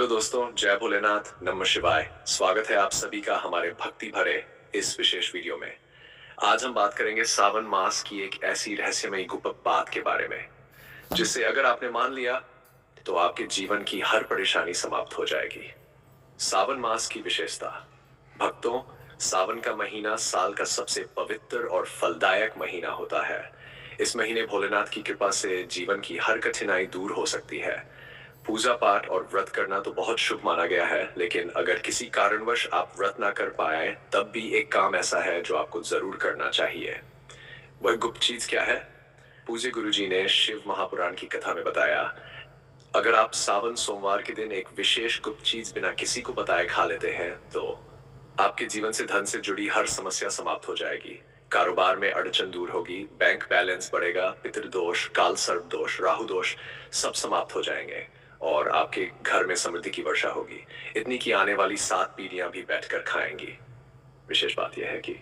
Hello दोस्तों, जय भोलेनाथ, नमः शिवाय। स्वागत है आप सभी का हमारे भक्ति भरे इस विशेष वीडियो में। आज हम बात करेंगे सावन मास की एक ऐसी रहस्यमयी गुप्त बात के बारे में जिसे अगर आपने मान लिया तो आपके जीवन की हर परेशानी समाप्त हो जाएगी। सावन मास की विशेषता। भक्तों, सावन का महीना साल का सबसे पवित्र और फलदायक महीना होता है। इस महीने भोलेनाथ की कृपा से जीवन की हर कठिनाई दूर हो सकती है। पूजा पाठ और व्रत करना तो बहुत शुभ माना गया है, लेकिन अगर किसी कारणवश आप व्रत ना कर पाए तब भी एक काम ऐसा है जो आपको जरूर करना चाहिए। वह गुप्त चीज क्या है? पूज्य गुरुजी ने शिव महापुराण की कथा में बताया, अगर आप सावन सोमवार के दिन एक विशेष गुप्त चीज बिना किसी को बताए खा लेते हैं तो आपके जीवन से धन से जुड़ी हर समस्या समाप्त हो जाएगी। कारोबार में अड़चन दूर होगी, बैंक बैलेंस बढ़ेगा, पितृदोष, काल सर्प दोष, राहु दोष सब समाप्त हो जाएंगे और आपके घर में समृद्धि की वर्षा होगी, इतनी कि आने वाली 7 पीढ़ियां भी बैठकर खाएंगी। विशेष बात यह है कि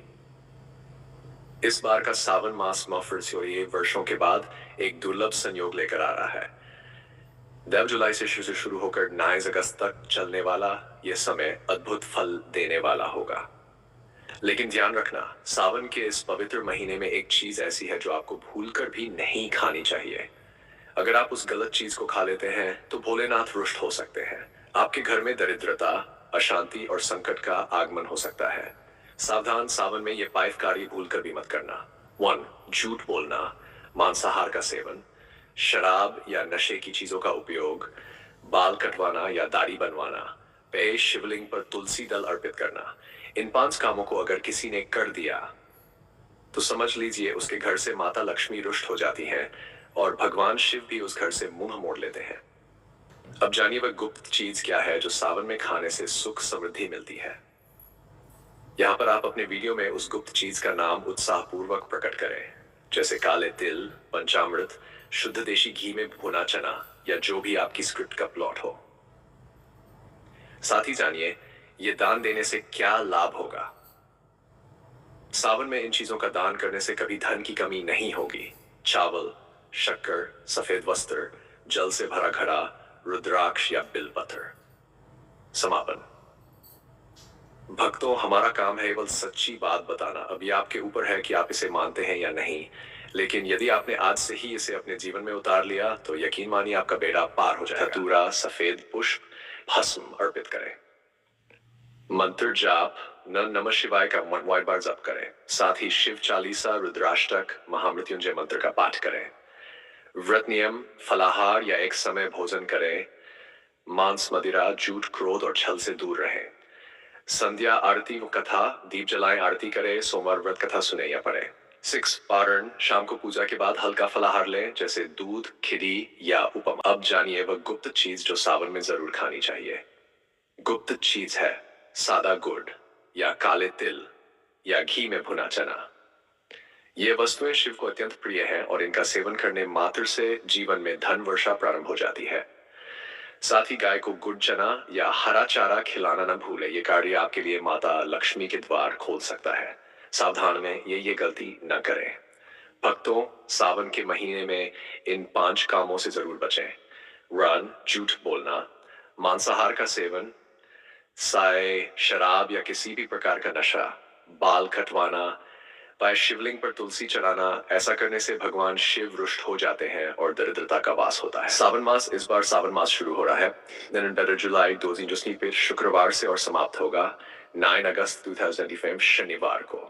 इस बार का सावन मास मफर वर्षों के बाद एक दुर्लभ संयोग लेकर आ रहा है। 9 जुलाई से शुरू होकर 9 अगस्त तक चलने वाला यह समय अद्भुत फल देने वाला होगा। लेकिन ध्यान रखना, सावन के इस पवित्र महीने में एक चीज ऐसी है जो आपको भूलकर भी नहीं खानी चाहिए। अगर आप उस गलत चीज को खा लेते हैं तो भोलेनाथ रुष्ट हो सकते हैं। आपके घर में दरिद्रता, अशांति और संकट का आगमन हो सकता है। सावधान, सावन में ये 5 कार्य भूलकर भी मत करना। 1. झूठ बोलना, मांसाहार का सेवन, शराब या नशे की चीजों का उपयोग, बाल कटवाना या दाढ़ी बनवाना, पेय शिवलिंग पर तुलसी दल अर्पित करना। इन 5 कामों को अगर किसी ने कर दिया तो समझ लीजिए उसके घर से माता लक्ष्मी रुष्ट हो जाती हैं और भगवान शिव भी उस घर से मुंह मोड़ लेते हैं। अब जानिए वह गुप्त चीज क्या है जो सावन में खाने से सुख समृद्धि मिलती है। यहाँ पर आप अपने वीडियो में उस गुप्त चीज का नाम उत्साहपूर्वक प्रकट करें, जैसे काले तिल, पंचामृत, शुद्ध देशी घी में भुना चना या जो भी आपकी स्क्रिप्ट का प्लॉट हो। साथ ही जानिए ये दान देने से क्या लाभ होगा। सावन में इन चीजों का दान करने से कभी धन की कमी नहीं होगी। चावल, शक्कर, सफेद वस्त्र, जल से भरा घड़ा, रुद्राक्ष या बिलपत्र। समापन। भक्तों, हमारा काम है केवल सच्ची बात बताना। अभी आपके ऊपर है कि आप इसे मानते हैं या नहीं, लेकिन यदि आपने आज से ही इसे अपने जीवन में उतार लिया तो यकीन मानिए आपका बेड़ा पार हो जाएगा। धतूरा, सफेद पुष्प, भस्म अर्पित करें। मंत्र जाप नमः शिवाय का 1 बार जप करें। साथ ही शिव चालीसा, रुद्राष्टक, महामृत्युंजय मंत्र का पाठ करें। व्रत नियम, फलाहार या एक समय भोजन करें। मांस, मदिरा, झूठ, क्रोध और छल से दूर रहें। संध्या आरती व कथा, दीप जलाएं, आरती करें। सोमवार व्रत कथा सुने या पढ़ें। 6. पारण, शाम को पूजा के बाद हल्का फलाहार लें, जैसे दूध, खिरी या उपमा। अब जानिए वह गुप्त चीज जो सावन में जरूर खानी चाहिए। गुप्त चीज है सादा गुड़ या काले तिल या घी में भुना चना। ये वस्तुएं शिव को अत्यंत प्रिय हैं और इनका सेवन करने मात्र से जीवन में धन वर्षा प्रारंभ हो जाती है। साथ ही गाय को गुड़ चना या हरा चारा खिलाना न भूले। ये कार्य आपके लिए माता लक्ष्मी के द्वार खोल सकता है। सावधान में ये गलती न करें। भक्तों, सावन के महीने में इन 5 कामों से जरूर बचें। झूठ बोलना, मांसाहार का सेवन, साय, शराब या किसी भी प्रकार का नशा, बाल कटवाना, पाए शिवलिंग पर तुलसी चढ़ाना। ऐसा करने से भगवान शिव रुष्ट हो जाते हैं और दरिद्रता का वास होता है। सावन मास, इस बार सावन मास शुरू हो रहा है 9 जुलाई 2025 शुक्रवार से और समाप्त होगा 9 अगस्त 2025 शनिवार को।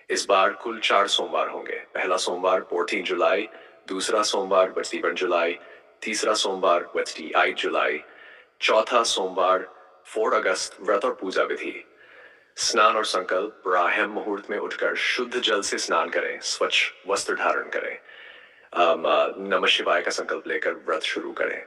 इस बार कुल 4 सोमवार होंगे। पहला सोमवार 14 जुलाई, दूसरा सोमवार 21 जुलाई, तीसरा सोमवार 28 जुलाई, चौथा सोमवार 4 अगस्त। व्रत और पूजा विधि। स्नान और संकल्प, ब्राह्म मुहूर्त में उठकर शुद्ध जल से स्नान करें, स्वच्छ वस्त्र धारण करें, नमः शिवाय का संकल्प लेकर व्रत शुरू करें।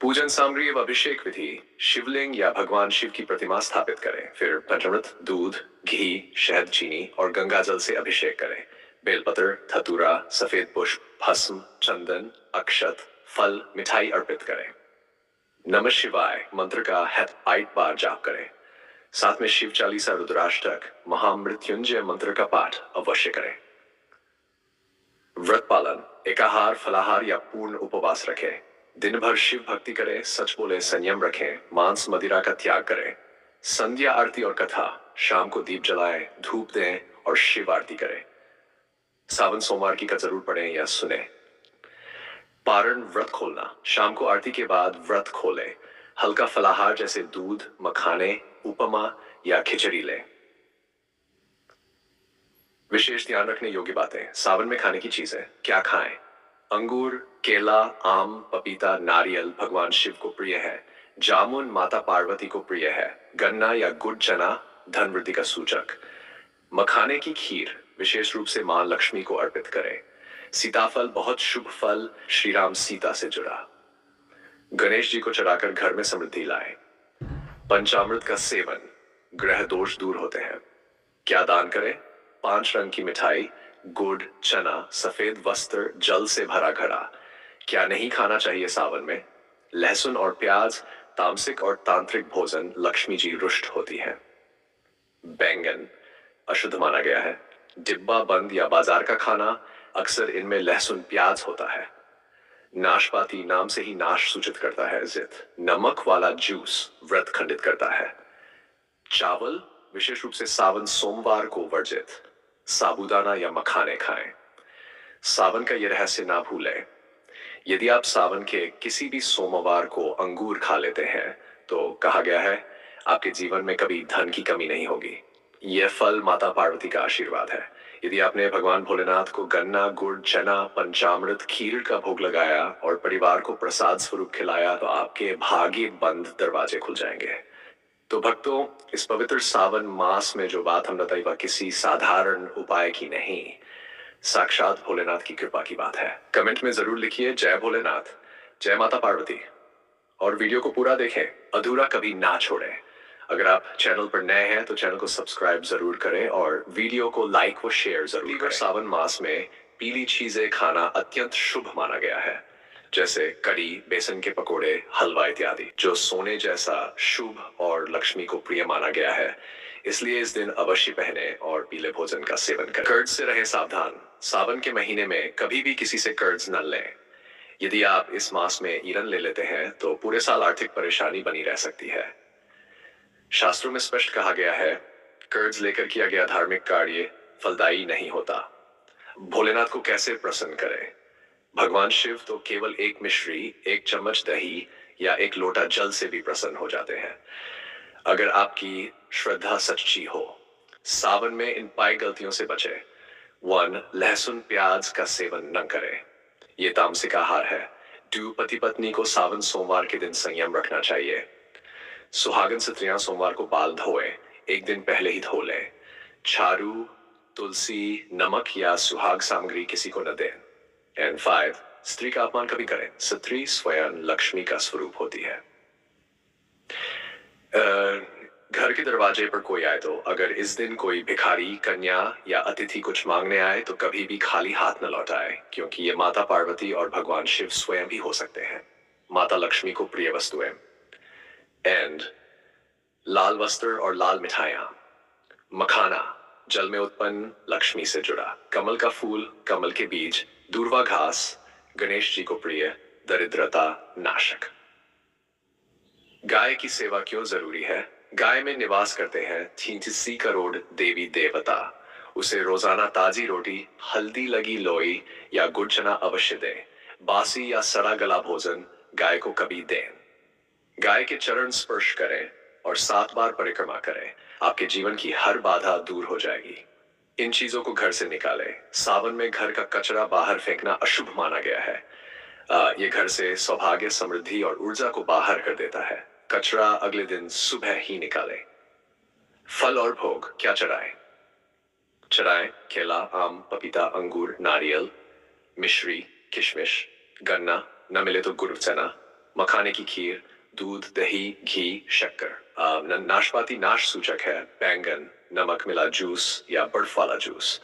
पूजन सामग्री व अभिषेक विधि, शिवलिंग या भगवान शिव की प्रतिमा स्थापित करें, फिर पंचामृत, दूध, घी, शहद, चीनी और गंगा जल से अभिषेक करें। बेलपत्र, धतूरा, सफेद पुष्प, भस्म, चंदन, अक्षत, फल, मिठाई अर्पित करें। नमः शिवाय मंत्र का 8 बार जाप करें। साथ में शिव चालीसा, रुद्राष्टक, महामृत्युंजय मंत्र का पाठ अवश्य करें। व्रत पालन, एकाहार, फलाहार या पूर्ण उपवास रखें। दिन भर शिव भक्ति करें, सच बोले, संयम रखें, मांस मदिरा का त्याग करें। संध्या आरती और कथा, शाम को दीप जलाएं, धूप दें और शिव आरती करें। सावन सोमवार की का जरूर पढ़ें या सुने। पारण व्रत खोलना, शाम को आरती के बाद व्रत खोलें। हल्का फलाहार जैसे दूध, मखाने, उपमा या खिचड़ी लें। विशेष ध्यान रखने योग्य बातें, सावन में खाने की चीजें क्या खाएं? अंगूर, केला, आम, पपीता, नारियल भगवान शिव को प्रिय है। जामुन माता पार्वती को प्रिय है। गन्ना या गुड़ चना धन वृद्धि का सूचक। मखाने की खीर विशेष रूप से मां लक्ष्मी को अर्पित करें। सीताफल बहुत शुभ फल, श्री राम सीता से जुड़ा। गणेश जी को चढ़ाकर घर में समृद्धि लाए। पंचामृत का सेवन, ग्रह दोष दूर होते हैं। क्या दान करें? 5 रंग की मिठाई, गुड़, चना, सफेद वस्त्र, जल से भरा घड़ा। क्या नहीं खाना चाहिए सावन में? लहसुन और प्याज, तामसिक और तांत्रिक भोजन, लक्ष्मी जी रुष्ट होती है। बैंगन अशुद्ध माना गया है। डिब्बा बंद या बाजार का खाना, अक्सर इनमें लहसुन प्याज होता है। नाशपाती नाम से ही नाश सूचित करता है, जिद। नमक वाला जूस व्रत खंडित करता है। चावल विशेष रूप से सावन सोमवार को वर्जित। साबूदाना या मखाने खाएं। सावन का यह रहस्य ना भूलें। यदि आप सावन के किसी भी सोमवार को अंगूर खा लेते हैं तो कहा गया है आपके जीवन में कभी धन की कमी नहीं होगी। यह फल माता पार्वती का आशीर्वाद है। यदि आपने भगवान भोलेनाथ को गन्ना, गुड़, चना, पंचामृत, खीर का भोग लगाया और परिवार को प्रसाद स्वरूप खिलाया तो आपके भाग्य बंद दरवाजे खुल जाएंगे। तो भक्तों, इस पवित्र सावन मास में जो बात हम बताई वह किसी साधारण उपाय की नहीं, साक्षात भोलेनाथ की कृपा की बात है। कमेंट में जरूर लिखिए जय भोलेनाथ, जय माता पार्वती, और वीडियो को पूरा देखें, अधूरा कभी ना छोड़ें। अगर आप चैनल पर नए हैं तो चैनल को सब्सक्राइब जरूर करें और वीडियो को लाइक व शेयर जरूर करें। सावन मास में पीली चीजें खाना अत्यंत शुभ माना गया है, जैसे कड़ी, बेसन के पकोड़े, हलवा इत्यादि, जो सोने जैसा शुभ और लक्ष्मी को प्रिय माना गया है। इसलिए इस दिन अवश्य पहने और पीले भोजन का सेवन करें। कर्ज से रहे सावधान, सावन के महीने में कभी भी किसी से कर्ज न लें। यदि आप इस मास में ईरन ले लेते हैं तो पूरे साल आर्थिक परेशानी बनी रह सकती है। शास्त्रों में स्पष्ट कहा गया है, कर्ज लेकर किया गया धार्मिक कार्य फलदायी नहीं होता। भोलेनाथ को कैसे प्रसन्न करें? भगवान शिव तो केवल एक मिश्री, 1 चम्मच दही या 1 लोटा जल से भी प्रसन्न हो जाते हैं, अगर आपकी श्रद्धा सच्ची हो। सावन में इन पाई गलतियों से बचे। 1. लहसुन प्याज का सेवन न करें, ये तामसिक आहार है। 2. पति पत्नी को सावन सोमवार के दिन संयम रखना चाहिए। सुहागन स्त्रियां सोमवार को बाल धोएं, 1 दिन पहले ही धो लें। छारू, तुलसी, नमक या सुहाग सामग्री किसी को न दें। एंड 5. स्त्री का अपमान कभी करें, स्त्री स्वयं लक्ष्मी का स्वरूप होती है। घर के दरवाजे पर कोई आए तो अगर इस दिन कोई भिखारी, कन्या या अतिथि कुछ मांगने आए तो कभी भी खाली हाथ न लौटाए, क्योंकि ये माता पार्वती और भगवान शिव स्वयं भी हो सकते हैं, माता लक्ष्मी को प्रिय वस्तुएं। एंड लाल वस्त्र और लाल मिठाइयां। मखाना जल में उत्पन्न, लक्ष्मी से जुड़ा। कमल का फूल, कमल के बीज, दूर्वा घास, गणेश जी को प्रिय, दरिद्रता नाशक। गाय की सेवा क्यों जरूरी है? गाय में निवास करते हैं 83 करोड़ देवी देवता। उसे रोजाना ताजी रोटी, हल्दी लगी लोई या गुड़ चना अवश्य दें। बासी या सड़ा गला भोजन गाय को कभी दें। गाय के चरण स्पर्श करें और 7 बार परिक्रमा करें, आपके जीवन की हर बाधा दूर हो जाएगी। इन चीजों को घर से निकालें। सावन में घर का कचरा बाहर फेंकना अशुभ माना गया है। ये घर से सौभाग्य, समृद्धि और ऊर्जा को बाहर कर देता है। कचरा अगले दिन सुबह ही निकालें। फल और भोग क्या चढ़ाएं? चढ़ाएं केला, आम, पपीता, अंगूर, नारियल, मिश्री, किशमिश, गन्ना, न मिले तो गुड़ चना, मखाने की खीर, दूध, दही, घी, शक्कर। नाशपाती नाश सूचक है। बैंगन, नमक मिला जूस या बर्फ वाला जूस।